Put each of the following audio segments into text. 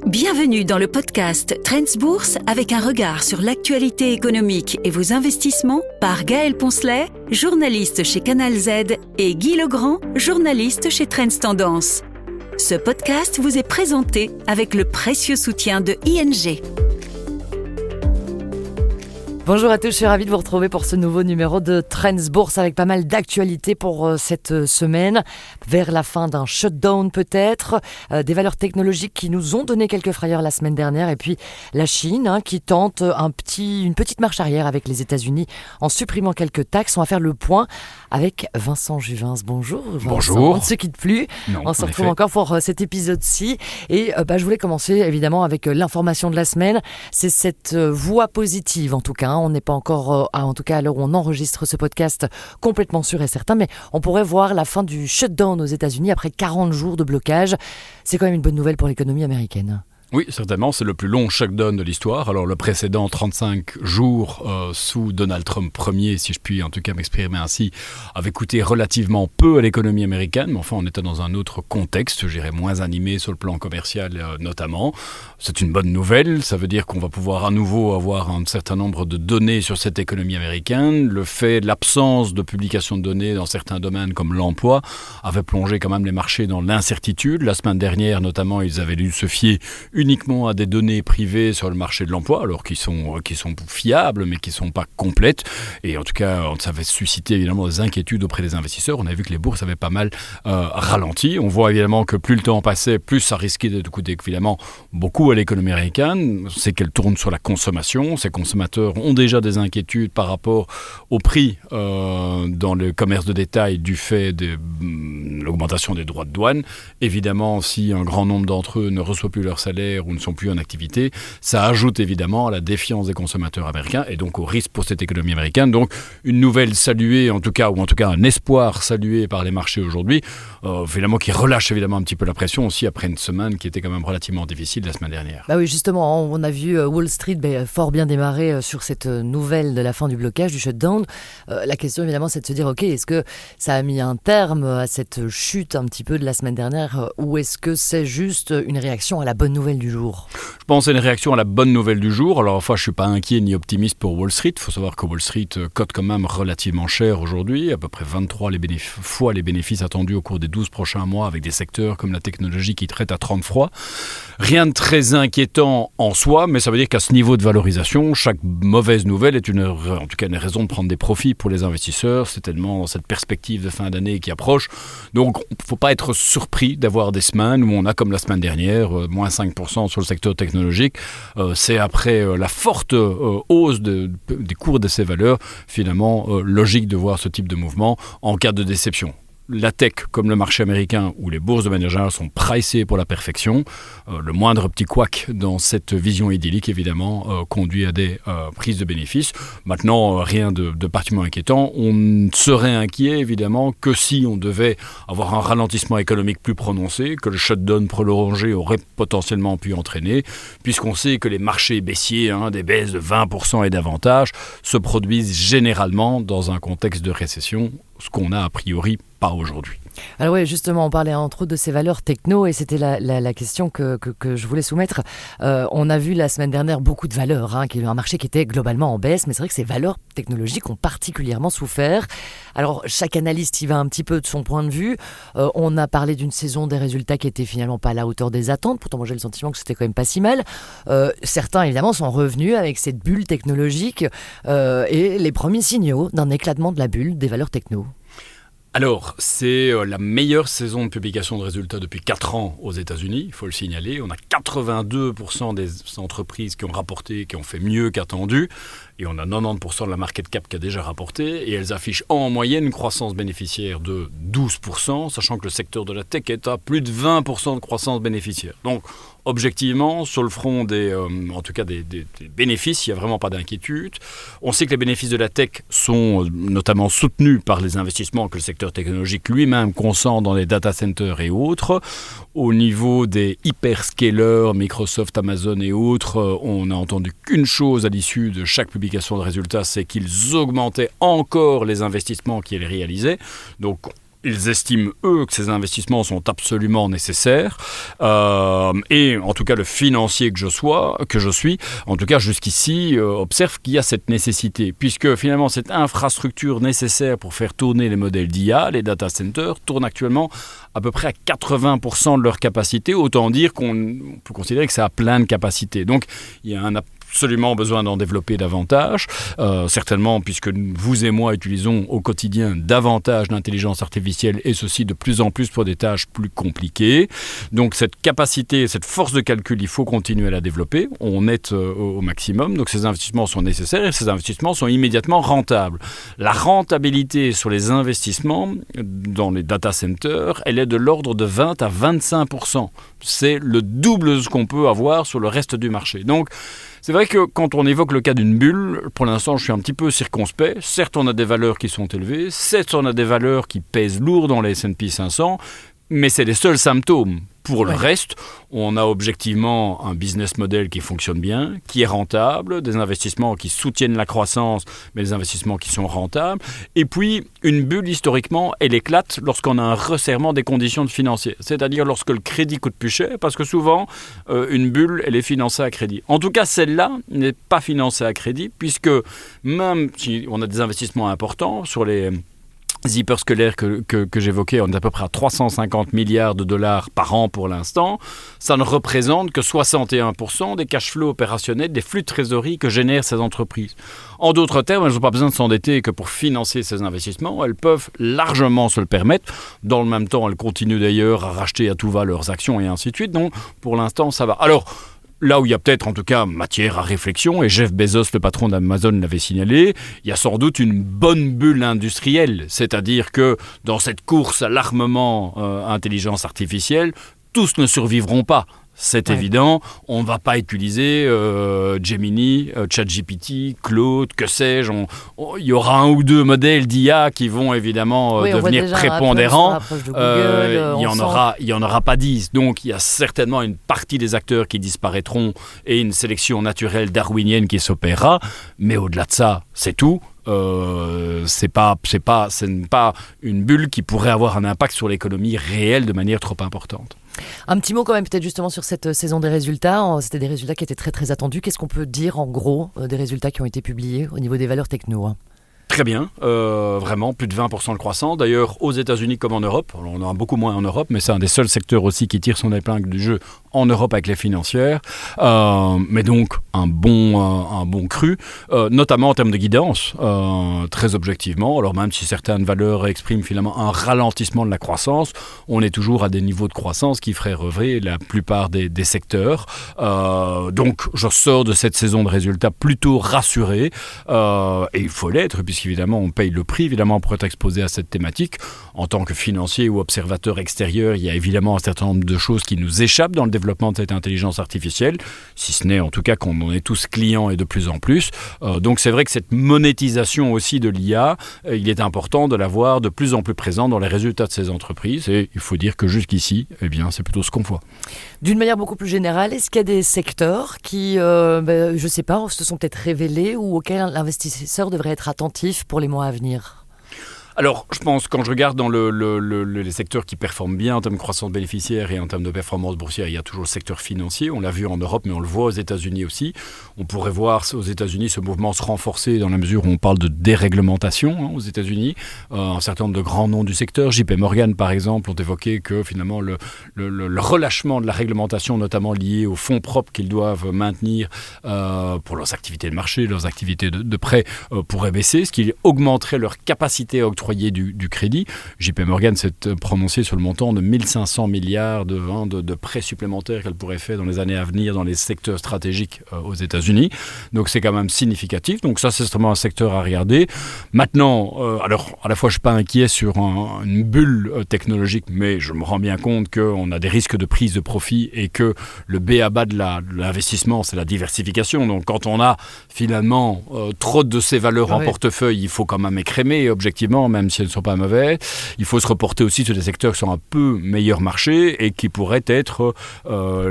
Bienvenue dans le podcast Trends Bourse avec un regard sur l'actualité économique et vos investissements par Gaël Poncelet, journaliste chez Canal Z, et Guy Legrand, journaliste chez Trends Tendance. Ce podcast vous est présenté avec le précieux soutien de ING. Bonjour à tous, je suis ravie de vous retrouver pour ce nouveau numéro de Trends Bourse avec pas mal d'actualités pour cette semaine. Vers la fin d'un shutdown peut-être, des valeurs technologiques qui nous ont donné quelques frayeurs la semaine dernière et puis la Chine qui tente une petite marche arrière avec les États-Unis en supprimant quelques taxes. On va faire le point avec Vincent Juvins. Bonjour Vincent. Bonjour. On ne se quitte plus, non, on se retrouve encore pour cet épisode-ci et je voulais commencer évidemment avec l'information de la semaine. C'est cette voie positive en tout cas. On n'est pas encore, en tout cas à l'heure où on enregistre ce podcast, complètement sûr et certain, mais on pourrait voir la fin du shutdown aux États-Unis après 40 jours de blocage. C'est quand même une bonne nouvelle pour l'économie américaine. Oui, certainement, c'est le plus long shutdown de l'histoire. Alors le précédent, 35 jours sous Donald Trump Ier, si je puis en tout cas m'exprimer ainsi, avait coûté relativement peu à l'économie américaine, mais enfin on était dans un autre contexte, je dirais moins animé sur le plan commercial notamment. C'est une bonne nouvelle, ça veut dire qu'on va pouvoir à nouveau avoir un certain nombre de données sur cette économie américaine. Le fait de l'absence de publication de données dans certains domaines comme l'emploi avait plongé quand même les marchés dans l'incertitude. La semaine dernière notamment, ils avaient dû se fier uniquement à des données privées sur le marché de l'emploi, alors qui sont fiables, mais qui ne sont pas complètes. Et en tout cas, ça avait suscité évidemment des inquiétudes auprès des investisseurs. On a vu que les bourses avaient pas mal ralenti. On voit évidemment que plus le temps passait, plus ça risquait de coûter évidemment beaucoup à l'économie américaine. C'est qu'elle tourne sur la consommation. Ces consommateurs ont déjà des inquiétudes par rapport au prix dans le commerce de détail du fait de l'augmentation des droits de douane. Évidemment, si un grand nombre d'entre eux ne reçoivent plus leur salaire ou ne sont plus en activité, ça ajoute évidemment à la défiance des consommateurs américains et donc au risque pour cette économie américaine. Donc une nouvelle saluée ou en tout cas un espoir salué par les marchés aujourd'hui, évidemment qui relâche évidemment un petit peu la pression aussi après une semaine qui était quand même relativement difficile la semaine dernière. Oui, justement, on a vu Wall Street fort bien démarrer sur cette nouvelle de la fin du blocage, du shutdown. La question évidemment c'est de se dire ok, est-ce que ça a mis un terme à cette chute un petit peu de la semaine dernière ou est-ce que c'est juste une réaction à la bonne nouvelle du jour? Je pense que c'est une réaction à la bonne nouvelle du jour. Alors enfin, je ne suis pas inquiet ni optimiste pour Wall Street. Il faut savoir que Wall Street cote quand même relativement cher aujourd'hui, à peu près 23 fois les bénéfices attendus au cours des 12 prochains mois, avec des secteurs comme la technologie qui traitent à 30 froid. Rien de très inquiétant en soi, mais ça veut dire qu'à ce niveau de valorisation, chaque mauvaise nouvelle est en tout cas une raison de prendre des profits pour les investisseurs. C'est tellement dans cette perspective de fin d'année qui approche. Donc il ne faut pas être surpris d'avoir des semaines où on a, comme la semaine dernière, moins 5% sur le secteur technologique. C'est après la forte hausse des cours de ces valeurs, finalement, logique de voir ce type de mouvement en cas de déception. La tech, comme le marché américain ou les bourses de manière générale, sont pricées pour la perfection. Le moindre petit couac dans cette vision idyllique, évidemment, conduit à des prises de bénéfices. Maintenant, rien de particulièrement inquiétant. On serait inquiet, évidemment, que si on devait avoir un ralentissement économique plus prononcé, que le shutdown prolongé aurait potentiellement pu entraîner, puisqu'on sait que les marchés baissiers, des baisses de 20% et davantage, se produisent généralement dans un contexte de récession, ce qu'on a a priori pas aujourd'hui. Alors oui, justement, on parlait entre autres de ces valeurs techno et c'était la question que je voulais soumettre. On a vu la semaine dernière beaucoup de valeurs, qui est un marché qui était globalement en baisse, mais c'est vrai que ces valeurs technologiques ont particulièrement souffert. Alors chaque analyste y va un petit peu de son point de vue. On a parlé d'une saison des résultats qui était finalement pas à la hauteur des attentes, pourtant moi j'ai le sentiment que c'était quand même pas si mal. Certains évidemment sont revenus avec cette bulle technologique et les premiers signaux d'un éclatement de la bulle des valeurs techno. Alors, c'est la meilleure saison de publication de résultats depuis 4 ans aux États-Unis, il faut le signaler. On a 82% des entreprises qui ont rapporté, qui ont fait mieux qu'attendu. Et on a 90% de la market cap qui a déjà rapporté. Et elles affichent en moyenne une croissance bénéficiaire de 12%, sachant que le secteur de la tech est à plus de 20% de croissance bénéficiaire. Donc, objectivement, sur le front des bénéfices, il n'y a vraiment pas d'inquiétude. On sait que les bénéfices de la tech sont notamment soutenus par les investissements que le secteur technologique lui-même consent dans les data centers et autres. Au niveau des hyperscalers, Microsoft, Amazon et autres, on n'a entendu qu'une chose à l'issue de chaque publication de résultats, c'est qu'ils augmentaient encore les investissements qu'ils réalisaient. Donc, ils estiment, eux, que ces investissements sont absolument nécessaires. Et en tout cas, le financier que je suis, en tout cas jusqu'ici, observe qu'il y a cette nécessité. Puisque finalement, cette infrastructure nécessaire pour faire tourner les modèles d'IA, les data centers, tourne actuellement à peu près à 80% de leur capacité. Autant dire qu'on peut considérer que c'est à pleine capacité. Donc, il y a absolument besoin d'en développer davantage, certainement puisque vous et moi utilisons au quotidien davantage d'intelligence artificielle et ceci de plus en plus pour des tâches plus compliquées. Donc cette capacité, cette force de calcul, il faut continuer à la développer. On est au maximum, donc ces investissements sont nécessaires et ces investissements sont immédiatement rentables. La rentabilité sur les investissements dans les data centers, elle est de l'ordre de 20 à 25%. C'est le double de ce qu'on peut avoir sur le reste du marché. Donc, c'est vrai que quand on évoque le cas d'une bulle, pour l'instant, je suis un petit peu circonspect. Certes, on a des valeurs qui sont élevées. Certes, on a des valeurs qui pèsent lourd dans les S&P 500. Mais c'est les seuls symptômes. Pour le reste, on a objectivement un business model qui fonctionne bien, qui est rentable, des investissements qui soutiennent la croissance, mais des investissements qui sont rentables. Et puis, une bulle, historiquement, elle éclate lorsqu'on a un resserrement des conditions de financier. C'est-à-dire lorsque le crédit coûte plus cher, parce que souvent, une bulle, elle est financée à crédit. En tout cas, celle-là n'est pas financée à crédit, puisque même si on a des investissements importants sur les hyperscalaires que j'évoquais, on est à peu près à 350 milliards de dollars par an pour l'instant, ça ne représente que 61% des cash flows opérationnels, des flux de trésorerie que génèrent ces entreprises. En d'autres termes, elles n'ont pas besoin de s'endetter que pour financer ces investissements, elles peuvent largement se le permettre. Dans le même temps, elles continuent d'ailleurs à racheter à tout va leurs actions et ainsi de suite. Donc, pour l'instant, ça va. Alors, là où il y a peut-être en tout cas matière à réflexion, et Jeff Bezos, le patron d'Amazon, l'avait signalé, il y a sans doute une bonne bulle industrielle. C'est-à-dire que dans cette course à l'armement intelligence artificielle, tous ne survivront pas. C'est évident, on ne va pas utiliser Gemini, ChatGPT, Claude, que sais-je. Il y aura un ou deux modèles d'IA qui vont évidemment devenir prépondérants. Il n'y en aura pas 10. Donc il y a certainement une partie des acteurs qui disparaîtront et une sélection naturelle darwinienne qui s'opérera. Mais au-delà de ça, c'est tout. Ce n'est pas une bulle qui pourrait avoir un impact sur l'économie réelle de manière trop importante. Un petit mot quand même peut-être justement sur cette saison des résultats. C'était des résultats qui étaient très très attendus. Qu'est-ce qu'on peut dire en gros des résultats qui ont été publiés au niveau des valeurs techno Très bien, vraiment plus de 20% de croissance. D'ailleurs, aux États-Unis comme en Europe, on en a beaucoup moins en Europe, mais c'est un des seuls secteurs aussi qui tire son épingle du jeu en Europe avec les financières. Mais donc un bon cru, notamment en termes de guidance, très objectivement. Alors même si certaines valeurs expriment finalement un ralentissement de la croissance, on est toujours à des niveaux de croissance qui feraient rêver la plupart des secteurs. Donc je sors de cette saison de résultats plutôt rassuré, et il faut l'être puisqu'évidemment on paye le prix évidemment pour être exposé à cette thématique. En tant que financier ou observateur extérieur, il y a évidemment un certain nombre de choses qui nous échappent dans le développement de cette intelligence artificielle, si ce n'est en tout cas qu'on en est tous clients et de plus en plus. Donc c'est vrai que cette monétisation aussi de l'IA, il est important de la voir de plus en plus présente dans les résultats de ces entreprises et il faut dire que jusqu'ici, eh bien, c'est plutôt ce qu'on voit. D'une manière beaucoup plus générale, est-ce qu'il y a des secteurs qui, je ne sais pas, se sont peut-être révélés ou auxquels l'investisseur devrait être attentif pour les mois à venir ? Alors, je pense, quand je regarde dans les secteurs qui performent bien en termes de croissance bénéficiaire et en termes de performance boursière, il y a toujours le secteur financier. On l'a vu en Europe, mais on le voit aux États-Unis aussi. On pourrait voir aux États-Unis ce mouvement se renforcer dans la mesure où on parle de déréglementation aux États-Unis. Un certain nombre de grands noms du secteur, JP Morgan par exemple, ont évoqué que finalement le relâchement de la réglementation, notamment lié aux fonds propres qu'ils doivent maintenir pour leurs activités de marché, leurs activités de prêt, pourrait baisser, ce qui augmenterait leur capacité à octroyer du crédit. JP Morgan s'est prononcé sur le montant de 1500 milliards de prêts supplémentaires qu'elle pourrait faire dans les années à venir dans les secteurs stratégiques aux États-Unis. Donc c'est quand même significatif. Donc ça, c'est vraiment un secteur à regarder. Maintenant, alors à la fois je ne suis pas inquiet sur une bulle technologique, mais je me rends bien compte qu'on a des risques de prise de profit et que le b.a.-ba de l'investissement, c'est la diversification. Donc quand on a finalement trop de ces valeurs en portefeuille, il faut quand même écrémer objectivement. même si elles ne sont pas mauvaises. Il faut se reporter aussi sur des secteurs qui sont un peu meilleurs marchés et qui pourraient être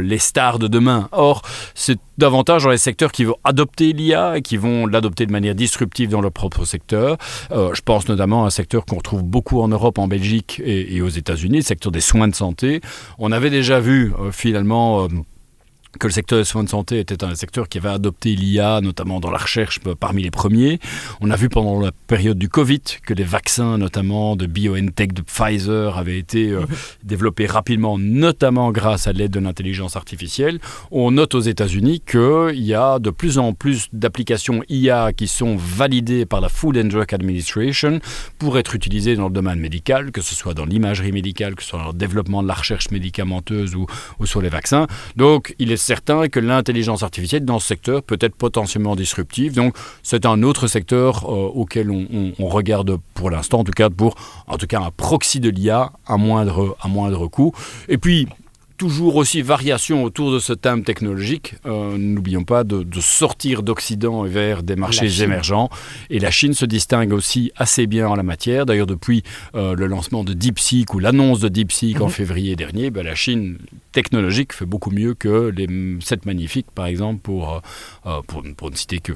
les stars de demain. Or, c'est davantage dans les secteurs qui vont adopter l'IA et qui vont l'adopter de manière disruptive dans leur propre secteur. Je pense notamment à un secteur qu'on retrouve beaucoup en Europe, en Belgique et aux États-Unis, le secteur des soins de santé. On avait déjà vu finalement que le secteur des soins de santé était un secteur qui avait adopté l'IA, notamment dans la recherche parmi les premiers. On a vu pendant la période du Covid que des vaccins, notamment de BioNTech, de Pfizer, avaient été développés rapidement, notamment grâce à l'aide de l'intelligence artificielle. On note aux États-Unis qu'il y a de plus en plus d'applications IA qui sont validées par la Food and Drug Administration pour être utilisées dans le domaine médical, que ce soit dans l'imagerie médicale, que ce soit dans le développement de la recherche médicamenteuse ou sur les vaccins. Donc, il est certain que l'intelligence artificielle dans ce secteur peut être potentiellement disruptive. Donc, c'est un autre secteur auquel on regarde pour l'instant, en tout cas un proxy de l'IA à moindre coût. Et puis, toujours aussi variation autour de ce thème technologique. N'oublions pas de sortir d'Occident vers des marchés émergents. Et la Chine se distingue aussi assez bien en la matière. D'ailleurs, depuis le lancement de DeepSeek ou l'annonce de DeepSeek en février dernier, la Chine technologique fait beaucoup mieux que les 7 magnifiques, par exemple, pour ne citer que.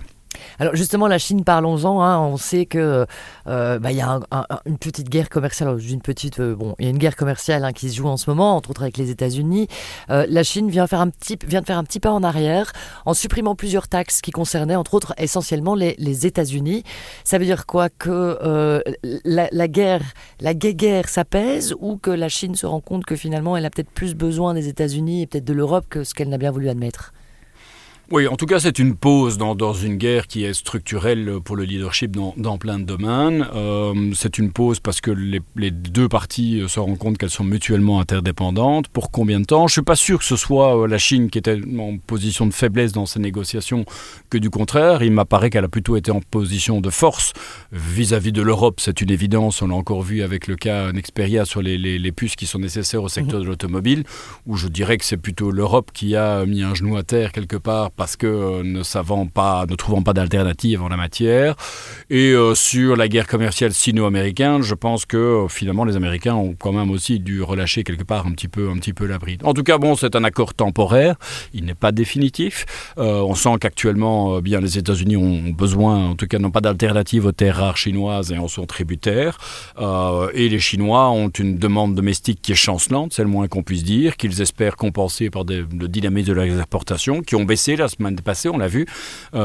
Alors justement, la Chine, parlons-en. On sait que y a une petite guerre commerciale. Alors, il y a une guerre commerciale qui se joue en ce moment, entre autres avec les États-Unis. La Chine vient de faire un petit pas en arrière en supprimant plusieurs taxes qui concernaient, entre autres, essentiellement les États-Unis. Ça veut dire quoi, que la guerre s'apaise, ou que la Chine se rend compte que finalement, elle a peut-être plus besoin des États-Unis et peut-être de l'Europe que ce qu'elle n'a bien voulu admettre? Oui, en tout cas, c'est une pause dans une guerre qui est structurelle pour le leadership dans plein de domaines. C'est une pause parce que les deux parties se rendent compte qu'elles sont mutuellement interdépendantes. Pour combien de temps ? Je ne suis pas sûr que ce soit la Chine qui était en position de faiblesse dans ces négociations, que du contraire. Il m'apparaît qu'elle a plutôt été en position de force vis-à-vis de l'Europe. C'est une évidence. On l'a encore vu avec le cas Nexperia sur les puces qui sont nécessaires au secteur de l'automobile, où je dirais que c'est plutôt l'Europe qui a mis un genou à terre quelque part parce que ne trouvant pas d'alternative en la matière. Et sur la guerre commerciale sino-américaine, je pense que finalement les Américains ont quand même aussi dû relâcher quelque part un petit peu la bride. En tout cas, c'est un accord temporaire, il n'est pas définitif. On sent qu'actuellement, les États-Unis ont besoin, en tout cas n'ont pas d'alternative aux terres rares chinoises et en sont tributaires. Et les Chinois ont une demande domestique qui est chancelante, c'est le moins qu'on puisse dire, qu'ils espèrent compenser par le dynamisme de leurs exportations, qui ont baissé la semaine passée, on l'a vu.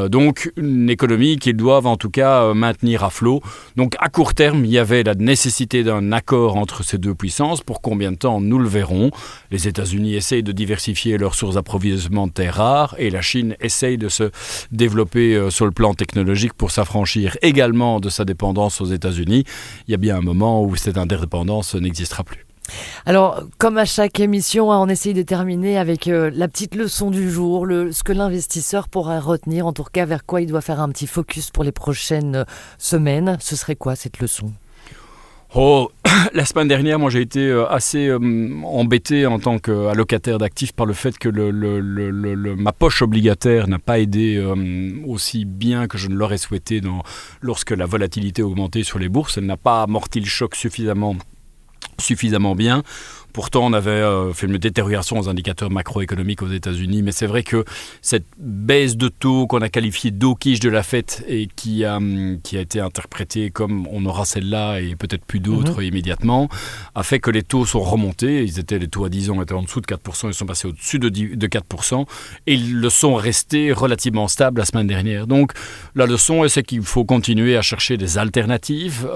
Donc, une économie qu'ils doivent en tout cas maintenir à flot. Donc, à court terme, il y avait la nécessité d'un accord entre ces deux puissances. Pour combien de temps, nous le verrons. Les États-Unis essayent de diversifier leurs sources d'approvisionnement de terres rares et la Chine essaye de se développer sur le plan technologique pour s'affranchir également de sa dépendance aux États-Unis. Il y a bien un moment où cette interdépendance n'existera plus. Alors, comme à chaque émission, on essaye de terminer avec la petite leçon du jour, ce que l'investisseur pourra retenir, en tout cas vers quoi il doit faire un petit focus pour les prochaines semaines. Ce serait quoi cette leçon ? La semaine dernière, moi j'ai été assez embêté en tant qu'allocataire d'actifs par le fait que ma poche obligataire n'a pas aidé aussi bien que je ne l'aurais souhaité lorsque la volatilité a augmenté sur les bourses. Elle n'a pas amorti le choc suffisamment bien. Pourtant, on avait fait une détérioration aux indicateurs macroéconomiques aux États-Unis, mais c'est vrai que cette baisse de taux qu'on a qualifiée d'eau quiche de la Fed et qui a été interprétée comme on aura celle-là et peut-être plus d'autres immédiatement, a fait que les taux sont remontés. Les taux à 10 ans étaient en dessous de 4%, ils sont passés au-dessus de 4% et ils le sont restés relativement stables la semaine dernière. Donc, la leçon, c'est qu'il faut continuer à chercher des alternatives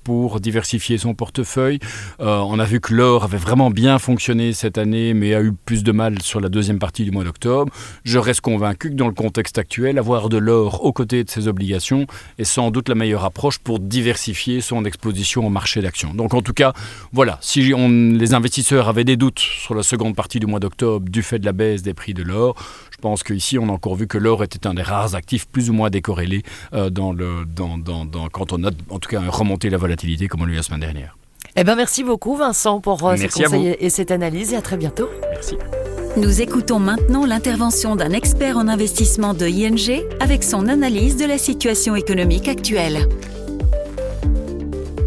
pour diversifier son portefeuille. On a vu que l'or avait vraiment bien fonctionné cette année, mais a eu plus de mal sur la deuxième partie du mois d'octobre. Je reste convaincu que dans le contexte actuel, avoir de l'or aux côtés de ses obligations est sans doute la meilleure approche pour diversifier son exposition au marché d'actions. Donc en tout cas, voilà, si les investisseurs avaient des doutes sur la seconde partie du mois d'octobre du fait de la baisse des prix de l'or, je pense qu'ici on a encore vu que l'or était un des rares actifs plus ou moins décorrélés quand on a en tout cas remonté la volatilité comme on l'a eu la semaine dernière. Merci beaucoup Vincent pour ces conseils et cette analyse et à très bientôt. Merci. Nous écoutons maintenant l'intervention d'un expert en investissement de ING avec son analyse de la situation économique actuelle.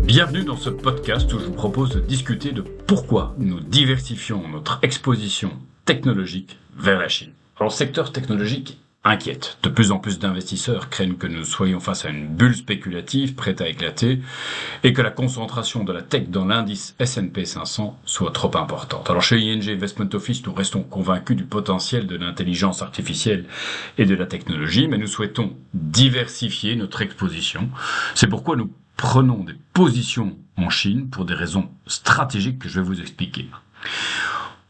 Bienvenue dans ce podcast où je vous propose de discuter de pourquoi nous diversifions notre exposition technologique vers la Chine. Alors, le secteur technologique inquiète. De plus en plus d'investisseurs craignent que nous soyons face à une bulle spéculative prête à éclater et que la concentration de la tech dans l'indice S&P 500 soit trop importante. Alors chez ING Investment Office, nous restons convaincus du potentiel de l'intelligence artificielle et de la technologie, mais nous souhaitons diversifier notre exposition. C'est pourquoi nous prenons des positions en Chine pour des raisons stratégiques que je vais vous expliquer.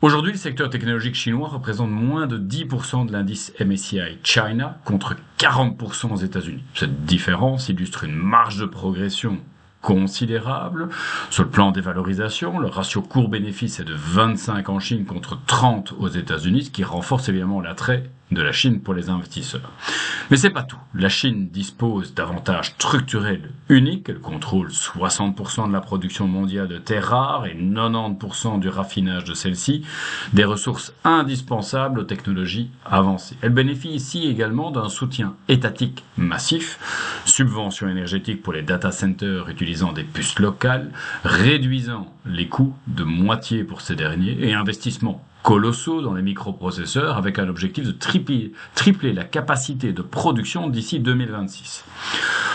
Aujourd'hui, le secteur technologique chinois représente moins de 10% de l'indice MSCI China contre 40% aux États-Unis. Cette différence illustre une marge de progression considérable. Sur le plan des valorisations, le ratio cours-bénéfice est de 25 en Chine contre 30 aux États-Unis, ce qui renforce évidemment l'attrait de la Chine pour les investisseurs. Mais c'est pas tout. La Chine dispose d'avantages structurels uniques. Elle contrôle 60% de la production mondiale de terres rares et 90% du raffinage de celles-ci, des ressources indispensables aux technologies avancées. Elle bénéficie également d'un soutien étatique massif, subventions énergétiques pour les data centers utilisant des puces locales, réduisant les coûts de moitié pour ces derniers et investissements colossaux dans les microprocesseurs avec un objectif de tripler la capacité de production d'ici 2026.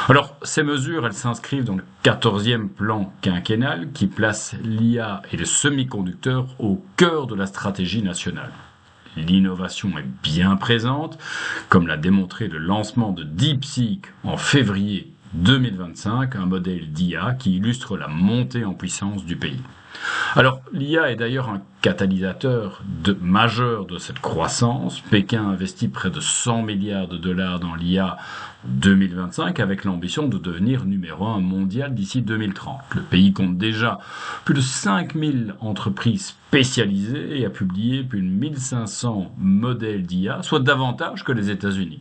Alors, ces mesures, elles s'inscrivent dans le 14e plan quinquennal qui place l'IA et les semi-conducteurs au cœur de la stratégie nationale. L'innovation est bien présente, comme l'a démontré le lancement de DeepSeek en février 2025, un modèle d'IA qui illustre la montée en puissance du pays. Alors, l'IA est d'ailleurs un catalyseur majeur de cette croissance. Pékin investit près de 100 milliards de dollars dans l'IA en 2025 avec l'ambition de devenir numéro 1 mondial d'ici 2030. Le pays compte déjà plus de 5000 entreprises spécialisées et a publié plus de 1500 modèles d'IA, soit davantage que les États-Unis.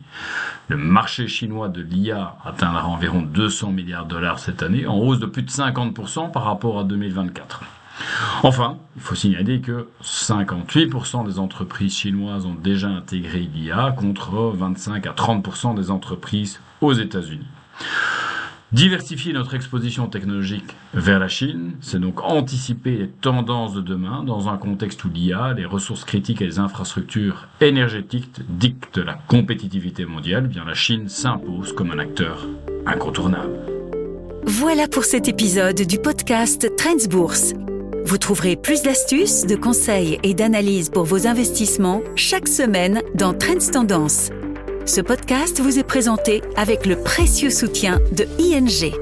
Le marché chinois de l'IA atteindra environ 200 milliards de dollars cette année, en hausse de plus de 50% par rapport à 2024. Enfin, il faut signaler que 58% des entreprises chinoises ont déjà intégré l'IA contre 25 à 30% des entreprises aux États-Unis. Diversifier notre exposition technologique vers la Chine, c'est donc anticiper les tendances de demain dans un contexte où l'IA, les ressources critiques et les infrastructures énergétiques dictent la compétitivité mondiale. Bien, la Chine s'impose comme un acteur incontournable. Voilà pour cet épisode du podcast Trends Bourse. Vous trouverez plus d'astuces, de conseils et d'analyses pour vos investissements chaque semaine dans Trends Tendance. Ce podcast vous est présenté avec le précieux soutien de ING.